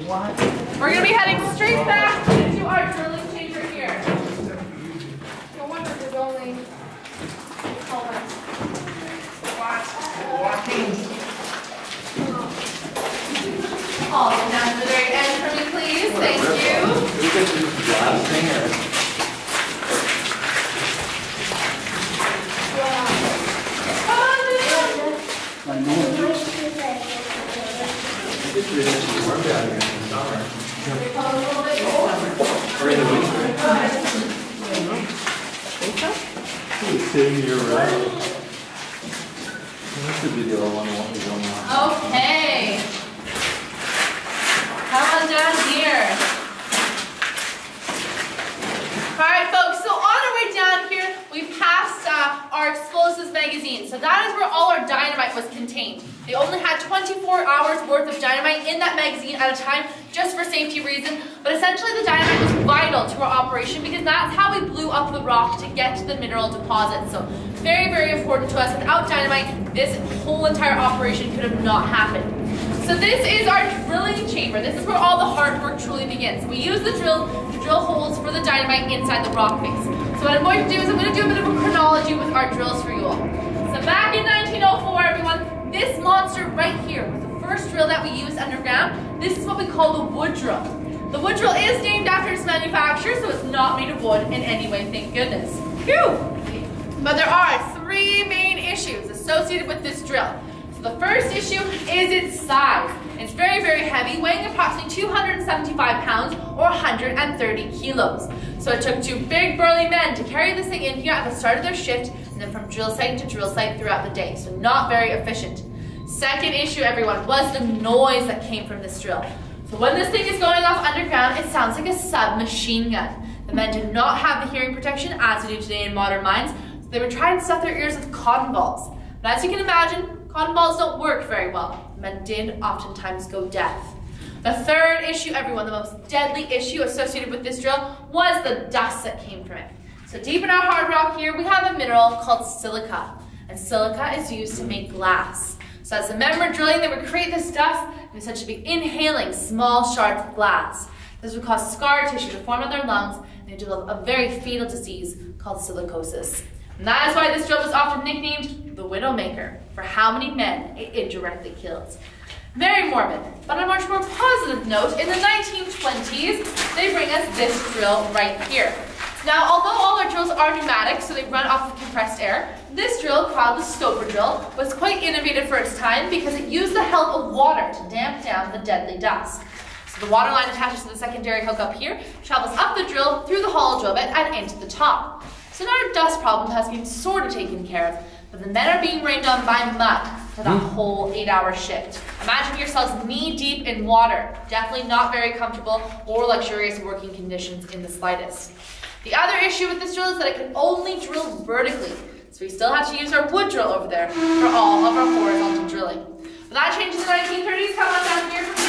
What? We're going to be heading straight back into our drilling chamber here. No wonder there's only... All the down to the very end for me, please. Thank you. We get to use the glass thing or? I know. It's really warm down here in the summer. Or in the winter. It's sitting here around. That's the video I want to watch going on. Okay. Come on down here. Alright folks, so on our way down here, we passed our explosives magazine. So that is where all our dynamite was contained. They only had 24 hours worth of dynamite in that magazine at a time, just for safety reasons. But essentially the dynamite was vital to our operation because that's how we blew up the rock to get to the mineral deposit. So very, very important to us. Without dynamite, this whole entire operation could have not happened. So this is our drilling chamber. This is where all the hard work truly begins. We use the drill to drill holes for the dynamite inside the rock face. So what I'm going to do is I'm going to do a bit of a chronology with our drills for you all. So back in 1904, everyone, this monster right here was the first drill that we used underground. This is what we call the wood drill. The wood drill is named after its manufacturer, so it's not made of wood in any way, thank goodness. Phew! But there are three main issues associated with this drill. So the first issue is its size. It's very, very heavy, weighing approximately 275 pounds or 130 kilos. So it took two big burly men to carry this thing in here at the start of their shift and then from drill site to drill site throughout the day. So not very efficient. Second issue, everyone, was the noise that came from this drill. So when this thing is going off underground, it sounds like a submachine gun. The men did not have the hearing protection as we do today in modern mines, so they would try and stuff their ears with cotton balls. But as you can imagine, cotton balls don't work very well. The men did oftentimes go deaf. The third issue, everyone, the most deadly issue associated with this drill was the dust that came from it. So deep in our hard rock here, we have a mineral called silica. And silica is used to make glass. So as the men were drilling, they would create this dust and essentially be inhaling small shards of glass. This would cause scar tissue to form on their lungs and they develop a very fatal disease called silicosis. And that is why this drill was often nicknamed the Widowmaker, for how many men it indirectly kills. Very morbid, but on a much more positive note, in the 1920s, they bring us this drill right here. Now, although all our drills are pneumatic, so they run off of compressed air, this drill, called the stoper drill, was quite innovative for its time because it used the help of water to damp down the deadly dust. So the water line attaches to the secondary hook up here, travels up the drill, through the hollow job and into the top. So now our dust problem has been sort of taken care of, but the men are being rained on by mud for that whole 8-hour shift. Imagine yourselves knee-deep in water. Definitely not very comfortable or luxurious working conditions in the slightest. The other issue with this drill is that it can only drill vertically, so we still have to use our wood drill over there for all of our horizontal drilling. But that changed in the 1930s. Come on down here for me.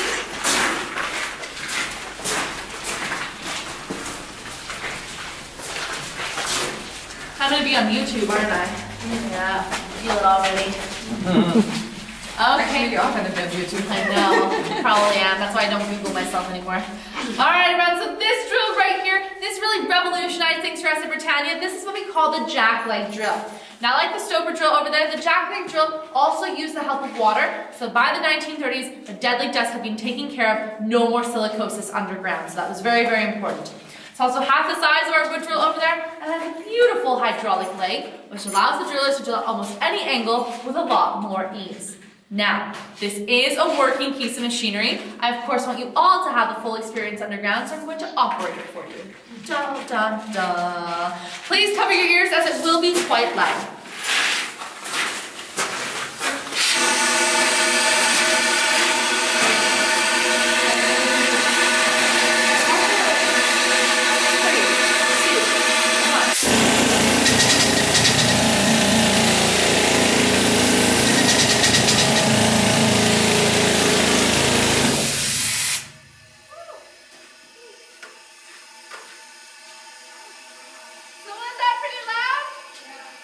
I'm going to be on YouTube, aren't I? Yeah, I feel it already. Okay. You're often on YouTube. I know, probably am. That's why I don't Google myself anymore. Alright, everyone, so this drill right here, this really revolutionized things for us at Britannia. This is what we call the jack-leg drill. Now, like the stoper drill over there, the jack-leg drill also used the help of water. So by the 1930s, the deadly dust had been taken care of. No more silicosis underground. So that was very, very important. It's also half the size of our wood drill over there and has a beautiful hydraulic leg, which allows the drillers to drill at almost any angle with a lot more ease. Now, this is a working piece of machinery. I, of course, want you all to have the full experience underground, so I'm going to operate it for you. Dun, dun, dun. Please cover your ears as it will be quite loud.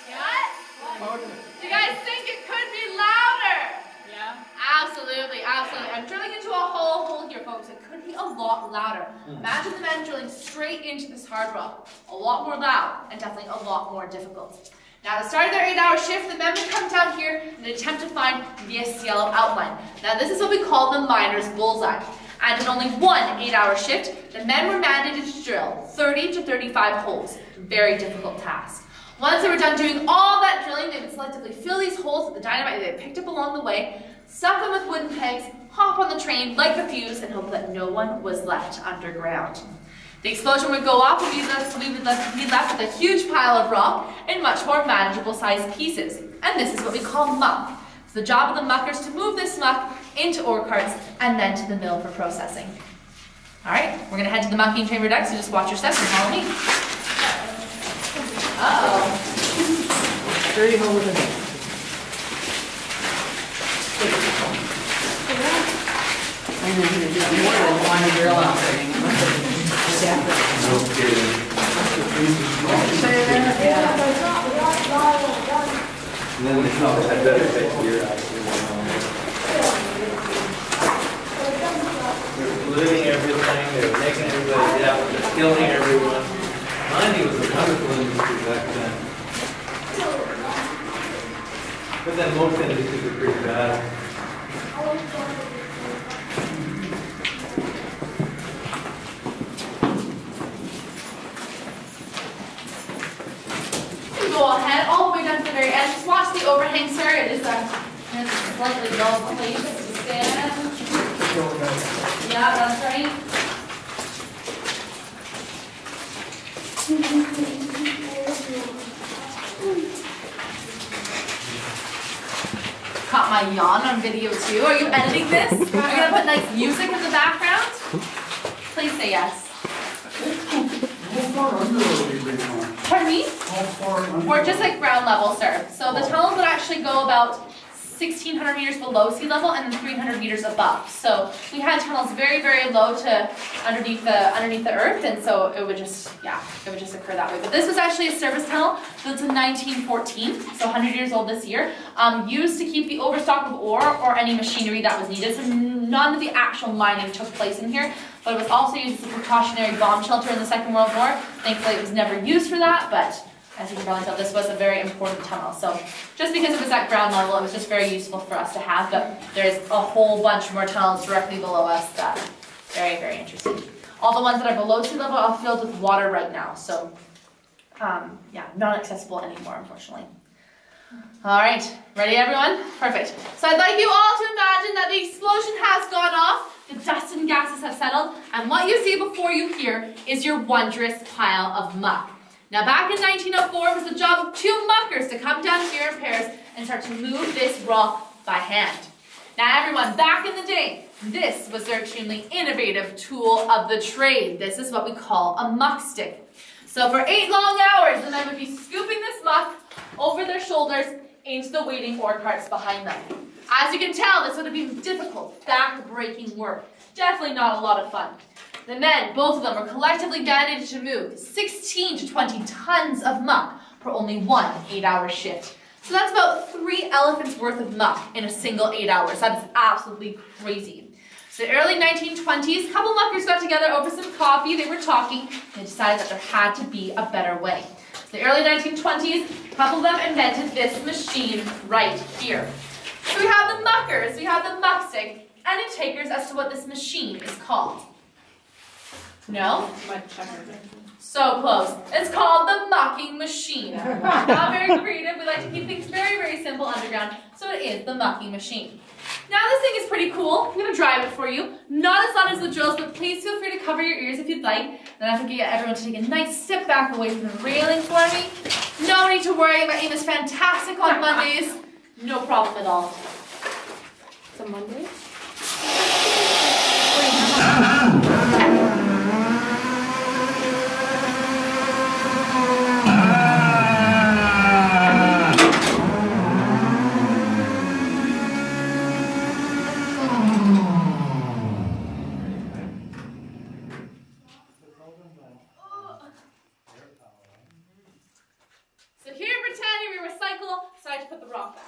What? a lot louder. Imagine the men drilling straight into this hard rock. A lot more loud and definitely a lot more difficult. Now, at the start of their 8-hour shift, the men would come down here and attempt to find this yellow outline. Now, this is what we call the miner's bullseye. And in only one 8-hour shift, the men were mandated to drill 30 to 35 holes. Very difficult task. Once they were done doing all that drilling, they would selectively fill these holes with the dynamite they had picked up along the way, stuff them with wooden pegs, hop on the train, light the fuse, and hope that no one was left underground. The explosion would go off and we would be left with a huge pile of rock in much more manageable sized pieces. And this is what we call muck. It's the job of the muckers to move this muck into ore carts and then to the mill for processing. Alright, we're going to head to the mucking chamber next, so just watch your steps and follow me. Uh-oh. Dirty hole with it. I know you're doing more than one drill out there. No kidding. And then they thought I better take your actually. They're polluting everything, they're making everybody out, they're killing everyone. Mining was a wonderful industry back then. But then most industries are pretty bad. Go ahead all the way down to the very end. Just watch the overhang, sir. It is a slightly dull place to stand. Yeah, that's right. Caught my yawn on video too. Are you editing this? Are you gonna put nice music in the background? Please say yes. Pardon me? We're just at ground level, sir. So the tunnels would actually go about 1,600 meters below sea level and then 300 meters above. So we had tunnels very, very low to underneath the earth, and so it would just occur that way. But this was actually a service tunnel, so it's in 1914, so 100 years old this year, used to keep the overstock of ore or any machinery that was needed. So none of the actual mining took place in here, but it was also used as a precautionary bomb shelter in the Second World War. Thankfully, it was never used for that, but as you can probably tell, this was a very important tunnel. So just because it was at ground level, it was just very useful for us to have, but there's a whole bunch more tunnels directly below us that are very, very interesting. All the ones that are below sea level are filled with water right now, so yeah, not accessible anymore, unfortunately. All right, ready everyone? Perfect. So I'd like you all to imagine that the explosion has gone off, the dust and gases have settled, and what you see before you here is your wondrous pile of muck. Now back in 1904, it was the job of 2 muckers to come down here in pairs and start to move this rock by hand. Now everyone, back in the day, this was their extremely innovative tool of the trade. This is what we call a muck stick. So for 8 long hours, the men would be scooping this muck over their shoulders into the waiting ore carts behind them. As you can tell, this would have been difficult, back-breaking work. Definitely not a lot of fun. The men, both of them, were collectively mandated to move 16 to 20 tons of muck for only one 8-hour shift. So that's about 3 elephants worth of muck in a single 8 hours. That is absolutely crazy. So the early 1920s, a couple muckers got together over some coffee. They were talking. They decided that there had to be a better way. So the early 1920s, a couple of them invented this machine right here. So we have the muckers, we have the muck stick. Any takers as to what this machine is called? No? So close. It's called the mucking machine. Not very creative. We like to keep things very, very simple underground. So it is the mucking machine. Now this thing is pretty cool. I'm going to drive it for you. Not as loud as the drills, but please feel free to cover your ears if you'd like. Then I can get everyone to take a nice step back away from the railing for me. No need to worry. My aim is fantastic on Mondays. No problem at all. It's a Monday? So here in Britannia we recycle, so I had to put the rock back.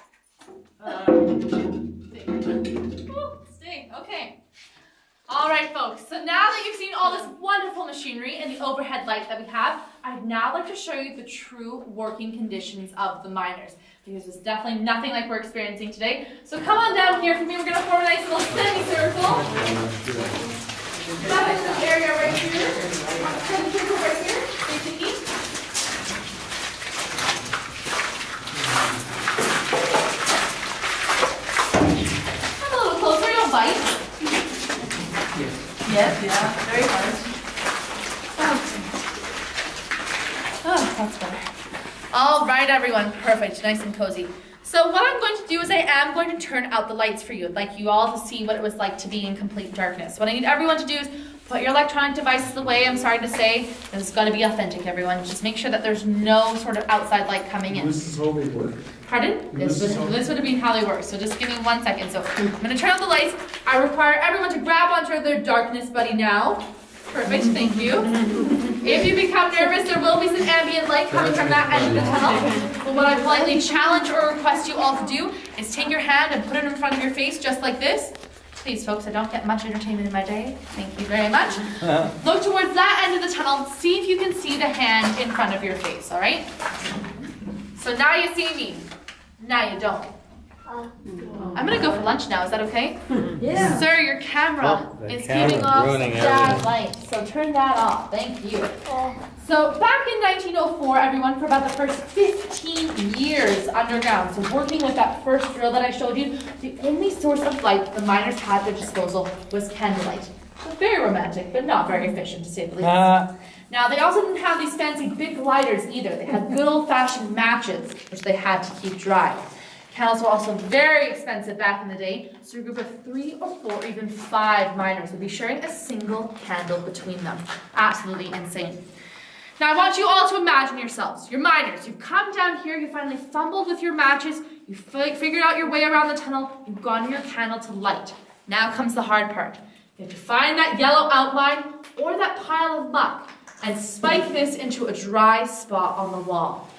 All right, folks, so now that you've seen all this wonderful machinery and the overhead light that we have, I'd now like to show you the true working conditions of the miners, because it's definitely nothing like we're experiencing today. So come on down here for me. We're going to form a nice little semicircle. Back in this area right here. Semicircle right here. Facing east. Come a little closer. You'll bite. Yes, yeah, very hard. Oh, that's better. All right, everyone, perfect, nice and cozy. So what I'm going to do is I am going to turn out the lights for you. I'd like you all to see what it was like to be in complete darkness. What I need everyone to do is put your electronic devices away. I'm sorry to say, this is going to be authentic, everyone. Just make sure that there's no sort of outside light coming in. This is how they work. Pardon? This would have been how they work. So just give me 1 second. So I'm going to turn on the lights. I require everyone to grab onto their darkness buddy now. Perfect, thank you. If you become nervous, there will be some ambient light coming from that end of the tunnel. But what I politely challenge or request you all to do is take your hand and put it in front of your face just like this. Please, folks, I don't get much entertainment in my day. Thank you very much. Look towards that end of the tunnel. See if you can see the hand in front of your face, all right? So now you see me. Now you don't. I'm going to go for lunch now. Is that okay? Yeah. Sir, your camera is giving off some bad light. So turn that off. Thank you. So back in 1904, everyone, for about the first 15 years underground, so working with that first drill that I showed you, the only source of light that the miners had at their disposal was candlelight. So very romantic, but not very efficient, to say the least. Now, they also didn't have these fancy big lighters either. They had good old-fashioned matches, which they had to keep dry. Candles were also very expensive back in the day, so a group of 3 or 4 or even 5 miners would be sharing a single candle between them. Absolutely insane. Now I want you all to imagine yourselves. You're miners. You've come down here, you finally fumbled with your matches, you figured out your way around the tunnel, you've gone your candle to light. Now comes the hard part. You have to find that yellow outline or that pile of muck and spike this into a dry spot on the wall.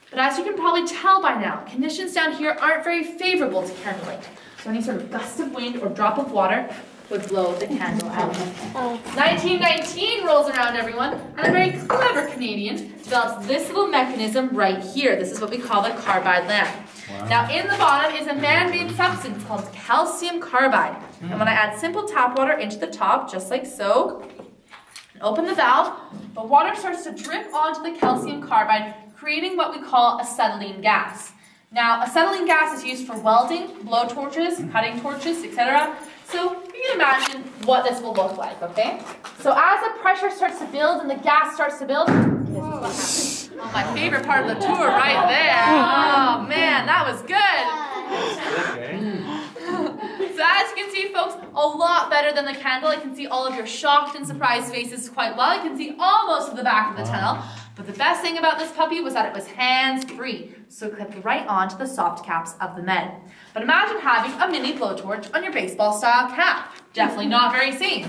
But as you can probably tell by now, conditions down here aren't very favorable to candlelight. So any sort of gust of wind or drop of water would blow the candle out. 1919 rolls around, everyone, and a very clever Canadian develops this little mechanism right here. This is what we call the carbide lamp. Wow. Now in the bottom is a man-made substance called calcium carbide. And when I add simple tap water into the top, just like so, and open the valve, the water starts to drip onto the calcium carbide, creating what we call acetylene gas. Now, acetylene gas is used for welding, blow torches, cutting torches, etc. So you can imagine what this will look like, okay? So as the pressure starts to build and the gas starts to build, this is what happens. Oh, my favorite part of the tour right there. Oh man, that was good. So as you can see, folks, a lot better than the candle. I can see all of your shocked and surprised faces quite well. I can see almost to the back of the tunnel. But the best thing about this puppy was that it was hands-free, so it clipped right onto the soft caps of the men. But imagine having a mini blowtorch on your baseball-style cap. Definitely not very safe.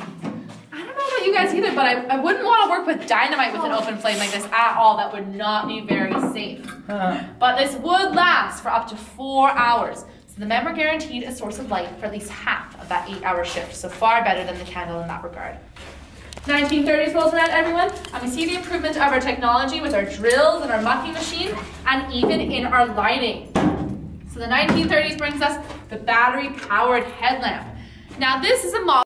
I don't know about you guys either, but I wouldn't want to work with dynamite with an open flame like this at all. That would not be very safe. But this would last for up to 4 hours. So the men were guaranteed a source of light for at least half of that 8-hour shift, so far better than the candle in that regard. 1930s rolls around, everyone, and we see the improvement of our technology with our drills and our mucking machine, and even in our lighting. So the 1930s brings us the battery-powered headlamp. Now this is a model